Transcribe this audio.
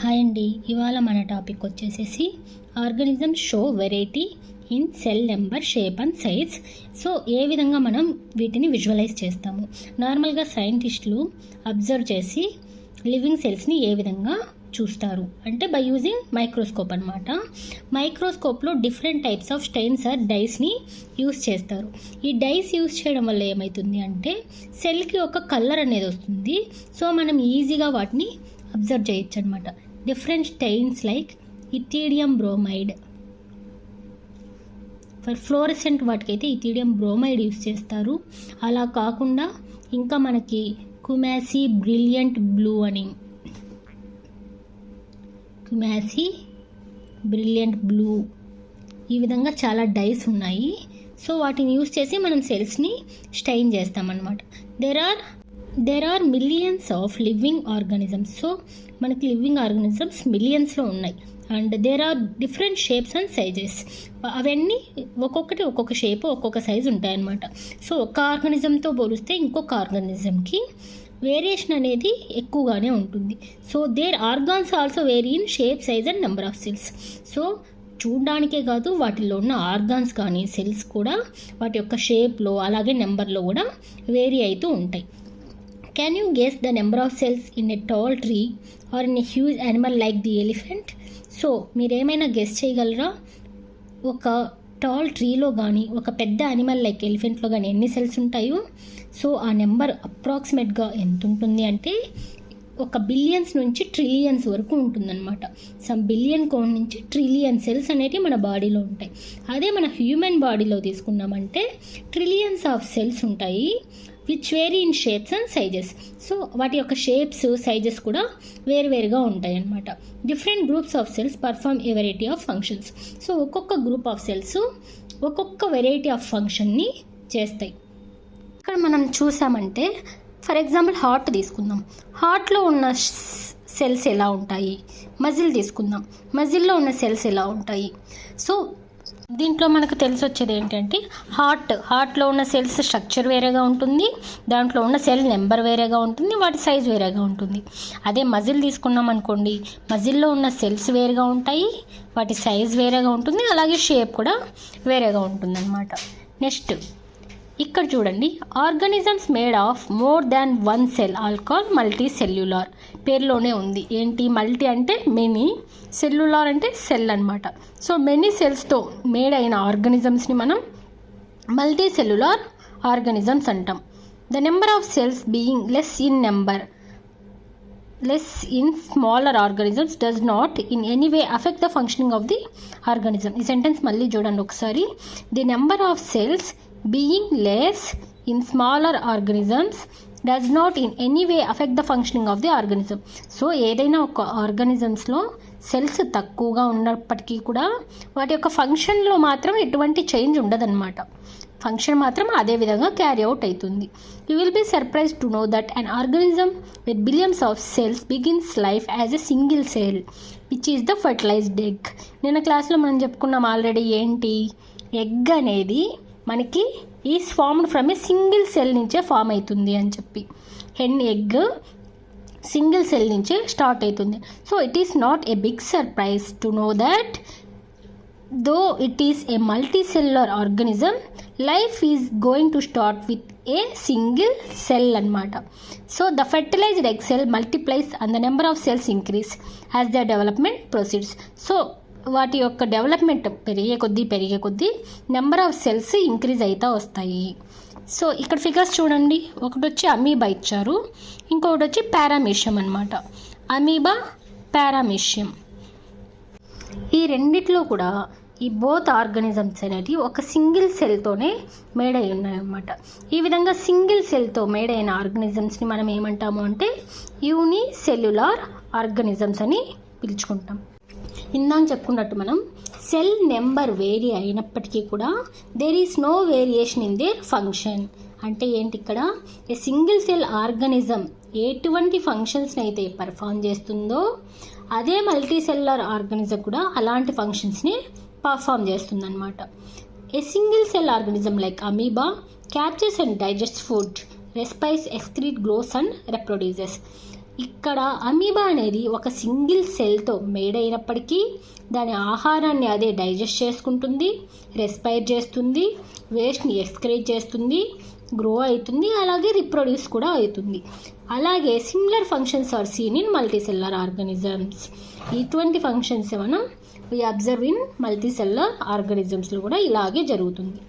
Hi అండి. ఇవాళ మన టాపిక్ వచ్చేసేసి organisms show variety in cell number, shape and size. So ఏ విధంగా మనం వీటిని విజువలైజ్ చేస్తాము? నార్మల్గా సైంటిస్టులు అబ్జర్వ్ చేసి లివింగ్ సెల్స్ని ఏ విధంగా చూస్తారు అంటే బై యూజింగ్ మైక్రోస్కోప్ అనమాట. మైక్రోస్కోప్లో different types of stains or డైస్ని యూస్ చేస్తారు. ఈ డైస్ యూస్ చేయడం వల్ల ఏమవుతుంది అంటే సెల్కి ఒక కలర్ అనేది వస్తుంది. సో మనం ఈజీగా వాటిని అబ్జర్వ్ చేయొచ్చు అనమాట. Different stains like ethidium bromide, for fluorescent వాటికైతే ఇథీడియం బ్రోమైడ్ యూస్ చేస్తారు. అలా కాకుండా ఇంకా మనకి కుమాసి బ్రిలియంట్ బ్లూ అని, కుమాసి బ్రిలియంట్ బ్లూ, ఈ విధంగా చాలా డైస్ ఉన్నాయి. సో వాటిని యూస్ చేసి మనం సెల్స్ని స్టెయిన్ చేస్తామన్నమాట. There are millions of living organisms. So మనకి లివింగ్ ఆర్గానిజమ్స్ మిలియన్స్లో ఉన్నాయి. And there are different shapes and sizes. అవన్నీ ఒక్కొక్కటి ఒక్కొక్క షేప్, ఒక్కొక్క సైజ్ ఉంటాయన్నమాట. సో ఒక ఆర్గానిజంతో పోలిస్తే ఇంకొక ఆర్గానిజంకి వేరియేషన్ అనేది ఎక్కువగానే ఉంటుంది. So their organs also vary in shape, size and number of cells. So చూడడానికే కాదు, వాటిల్లో ఉన్న ఆర్గాన్స్ కానీ సెల్స్ కూడా వాటి యొక్క షేప్లో అలాగే నెంబర్లో కూడా వేరీ అవుతూ ఉంటాయి. Can you guess the number of cells in a tall tree or in a huge animal like the elephant? So మీరేమైనా గెస్ చేయగలరా? ఒక టాల్ ట్రీలో కానీ ఒక పెద్ద యానిమల్ లైక్ ఎలిఫెంట్లో కానీ ఎన్ని సెల్స్ ఉంటాయో? సో ఆ నెంబర్ అప్రాక్సిమేట్గా ఎంత ఉంటుంది అంటే ఒక బిలియన్స్ నుంచి ట్రిలియన్స్ వరకు ఉంటుందన్నమాట. సమ్ బిలియన్ కౌంట్ నుంచి ట్రిలియన్ సెల్స్ అనేవి మన బాడీలో ఉంటాయి. అదే మన హ్యూమన్ బాడీలో తీసుకున్నామంటే ట్రిలియన్స్ ఆఫ్ సెల్స్ ఉంటాయి, which vary in shapes and sizes. So వాటి యొక్క షేప్స్, సైజెస్ కూడా వేరువేరుగా ఉంటాయి అన్నమాట. Different groups of cells perform a variety of functions. So ఒక్కొక్క గ్రూప్ ఆఫ్ సెల్స్ ఒక్కొక్క వెరైటీ ఆఫ్ ఫంక్షన్ని చేస్తాయి. ఇక్కడ మనం చూసామంటే ఫర్ ఎగ్జాంపుల్ హార్ట్ తీసుకుందాం. హార్ట్లో ఉన్న సెల్స్ ఎలా ఉంటాయి? మజిల్ తీసుకుందాం, మజిల్లో ఉన్న సెల్స్ ఎలా ఉంటాయి? సో దీంట్లో మనకు తెలిసి వచ్చేది ఏంటంటే హార్ట్లో ఉన్న సెల్స్ స్ట్రక్చర్ వేరేగా ఉంటుంది, దాంట్లో ఉన్న సెల్ నెంబర్ వేరేగా ఉంటుంది, వాటి సైజ్ వేరేగా ఉంటుంది. అదే మజిల్ తీసుకున్నాం అనుకోండి, మజిల్లో ఉన్న సెల్స్ వేరేగా ఉంటాయి, వాటి సైజ్ వేరేగా ఉంటుంది, అలాగే షేప్ కూడా వేరేగా ఉంటుంది అన్నమాట. నెక్స్ట్ ఇక్కడ చూడండి, organisms made of more than one cell all call multi cellular. పేరులోనే ఉంది ఏంటి, మల్టీ అంటే మెనీ, సెల్యులార్ అంటే సెల్ అనమాట. సో మెనీ సెల్స్తో మేడ్ అయిన ఆర్గానిజమ్స్ని మనం మల్టీ సెల్యులార్ ఆర్గానిజమ్స్ అంటాం. The number of cells being less in smaller organisms does not in any way affect the functioning of the organism. ఈ సెంటెన్స్ మళ్ళీ చూడండి ఒకసారి. The number of cells being less in smaller organisms does not in any way affect the functioning of the organism. So ఏదైనా ఒక ఆర్గానిజమ్స్లో cells తక్కువగా ఉన్నప్పటికీ కూడా వాటి యొక్క ఫంక్షన్లో మాత్రం ఎటువంటి చేంజ్ ఉండదన్నమాట. ఫంక్షన్ మాత్రం అదే విధంగా క్యారీ అవుట్ అవుతుంది. You will be surprise to know that an organism with billions of cells begins life as a single cell which is the fertilised egg. నిన్న క్లాస్లో మనం చెప్పుకున్నాం ఆల్రెడీ, ఏంటి, ఎగ్ అనేది మనకి is formed from a single cell నుంచే form అవుతుంది అని చెప్పి. హెన్ ఎగ్ సింగిల్ సెల్ నుంచే స్టార్ట్ అవుతుంది. So it is not a big surprise to know that though it is a multicellular organism, life is going to start with a single cell అనమాట. So the fertilised egg cell multiplies and the number of cells increase as the development proceeds. So వాటి యొక్క development పెరిగే కొద్దీ number of cells increase అవుతూ వస్తాయి. So ఇక్కడ figures చూడండి, ఒకటి వచ్చి అమీబా ఇచ్చారు, ఇంకొకటి వచ్చి పారామీషియం అనమాట. అమీబా, పారామీషియం, ఈ రెండిట్లో కూడా ఈ బోత్ ఆర్గానిజమ్స్ అనేవి ఒక సింగిల్ సెల్తోనే మేడ్ అయి ఉన్నాయన్నమాట. ఈ విధంగా సింగిల్ సెల్తో మేడ్ అయిన ఆర్గానిజమ్స్ని మనం ఏమంటాము అంటే యూనిసెల్యులార్ ఆర్గానిజమ్స్ అని పిలుచుకుంటాం. ఇందాక చెప్పుకున్నట్టు మనం సెల్ నెంబర్ వేరీ అయినప్పటికీ కూడా there is no variation in their function. అంటే ఏంటి, ఇక్కడ ఏ సింగిల్ సెల్ ఆర్గానిజం ఎటువంటి ఫంక్షన్స్ని అయితే పర్ఫామ్ చేస్తుందో అదే మల్టీ సెల్యులర్ ఆర్గానిజం కూడా అలాంటి ఫంక్షన్స్ని పర్ఫామ్ చేస్తుందన్నమాట. A single cell organism like amoeba captures and digest food, respires, excrete, grows and reproduces. ఇక్కడ అమీబా అనేది ఒక సింగిల్ సెల్తో మేడ్ అయినప్పటికీ దాని ఆహారాన్ని అదే డైజెస్ట్ చేసుకుంటుంది, రెస్పైర్ చేస్తుంది, వేస్ట్ని ఎక్స్క్రీట్ చేస్తుంది, గ్రో అవుతుంది, అలాగే రిప్రొడ్యూస్ కూడా అవుతుంది. అలాగే similar functions are seen in multicellular organisms. ఇటువంటి ఫంక్షన్స్ మనం వి అబ్జర్వ్ ఇన్ మల్టీసెల్యులర్ ఆర్గానిజమ్స్లో కూడా ఇలాగే జరుగుతుంది.